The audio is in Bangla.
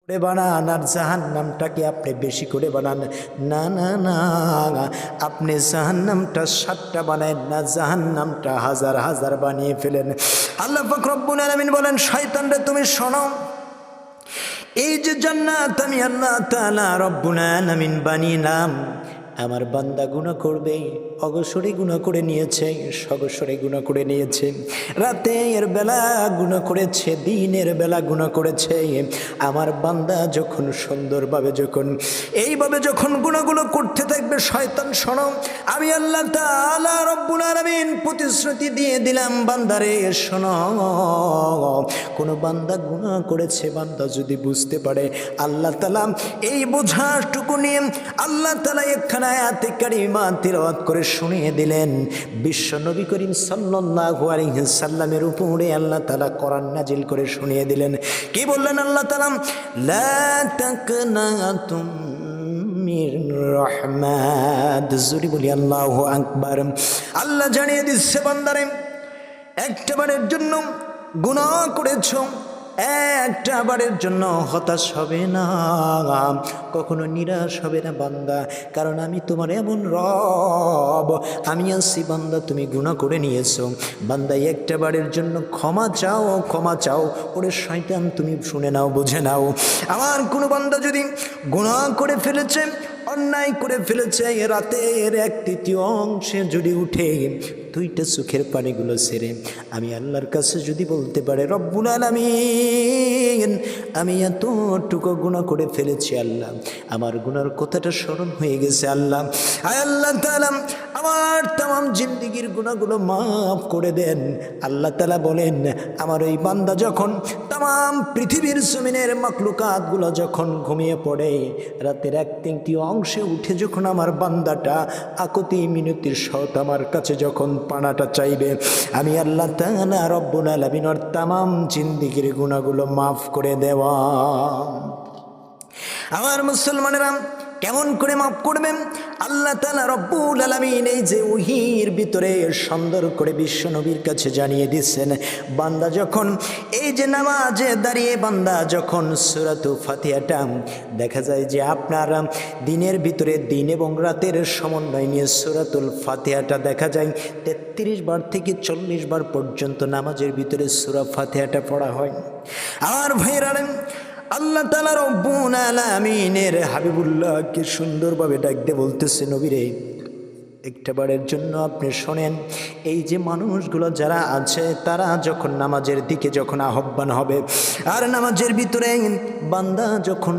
বানান আর জাহান্নামটাকে আপনি বেশি করে বানান। না না না, আপনি জাহান্নামটা 7টা বানায়েন না, জাহান্নামটা হাজার হাজার বানিয়ে ফেলেন। আল্লাহ পাক রব্বুল আলামিন বলেন, শয়তান রে তুমি শোনো, এই যে জান্নাত আমি আল্লাহ তাআলা রব্বুল আলামিন বানিয়েলাম, আমার বান্দা গুনাহ করবে, অগসরে গুনাহ করে নিয়েছে, সগসরে গুনাহ করে নিয়েছে, রাতের বেলা গুনাহ করেছে, দিনের বেলা গুনাহ করেছে। আমার বান্দা যখন সুন্দরভাবে যখন এইভাবে যখন গুনাহগুলো করতে থাকবে, শয়তান শোনো, আমি আল্লাহ তাআলা রব্বুল আলামিন প্রতিশ্রুতি দিয়ে দিলাম, বান্দারে শোনো, কোনো বান্দা গুনাহ করেছে, বান্দা যদি বুঝতে পারে, আল্লাহ তাআলা এই বোঝাটুকু নিয়ে আল্লাহ তাআলা একখানা আয়াতে কারিমা তিলাওয়াত করে শুনিয়ে দিলেন। বিশ্ব নবী করিম সাল্লাল্লাহু আলাইহি সাল্লামের উপরে আল্লাহ তাআলা কোরআন নাজিল করে শুনিয়ে দিলেন। কি বললেন আল্লাহ তাআলা? লা তাকনাতুম মির রাহমাত। জোরে বলি আল্লাহু আকবার। আল্লাহ জানিয়ে দিচ্ছে, বান্দারে একটা বারের জন্য গুনাহ করেছো, একটা বারের জন্য হতাশ হবে না, কখনো নিরাশ হবে না বান্দা, কারণ আমি তোমার এমন রব, আমি আছি বান্দা, তুমি গুনাহ করে নিয়েছো, বান্দা একটা বারের জন্য ক্ষমা চাও, ক্ষমা চাও। ওরে শয়তান তুমি শুনে নাও, বুঝে নাও, আমার কোনো বান্দা যদি গুনাহ করে ফেলেছে, অন্যায় করে ফেলেছে, রাতের 1/3 অংশে যদি উঠে 2টা চোখের পানিগুলো ছেড়ে আমি আল্লাহর কাছে যদি বলতে পারে, রব্বুল আলামিন আমি এতটুকু গুনাহ করে ফেলেছি, আল্লাহ আমার গুনার কথাটা স্মরণ হয়ে গেছে, আল্লাহ আয় আল্লাহ তাআলা আমার তাম জিন্দেগির গুনাহগুলো মাফ করে দেন। আল্লাহ তাআলা বলেন, আমার ওই বান্দা যখন তাম পৃথিবীর জমিনের মাখলুকাতগুলো যখন ঘুমিয়ে পড়ে, রাতের 1/3 অংশে উঠে যখন আমার বান্দাটা আকুতি মিনতির সহিত আমার কাছে যখন পানাটা চাইবে, আমি আল্লাহ তাআলা রব্বুল আলামিন ওর তাম জিন্দেগির গুনাহগুলো মাফ করে দেওয়া। আমার মুসলমানেরা, কেমন করে মাফ করবেন? আল্লাহ তাআলা রব্বুল আলামিন এই যে ওহীর ভিতরে সুন্দর করে বিশ্ব নবীর কাছে জানিয়ে দিচ্ছেন, বান্দা যখন এই যে নামাজে দাঁড়িয়ে বান্দা যখন সূরাতুল ফাতিহাটা দেখা যায় যে আপনার দিনের ভিতরে দিন এবং রাতের সমন্বয় নিয়ে সূরাতুল ফাতিহাটা দেখা যায় 33 বার থেকে 40 বার পর্যন্ত নামাজের ভিতরে সূরা ফাতিহাটা পড়া হয়। আর ভাইরা, আল্লাহ তাআলা রব্বুল আলামিনের হাবিবুল্লাহকে সুন্দরভাবে ডাকতে বলতেছে, নবীরে একটা বারের জন্য আপনি শোনেন, এই যে মানুষগুলো যারা আছে তারা যখন নামাজের দিকে যখন আহ্বান হবে, আর নামাজের ভিতরে বান্দা যখন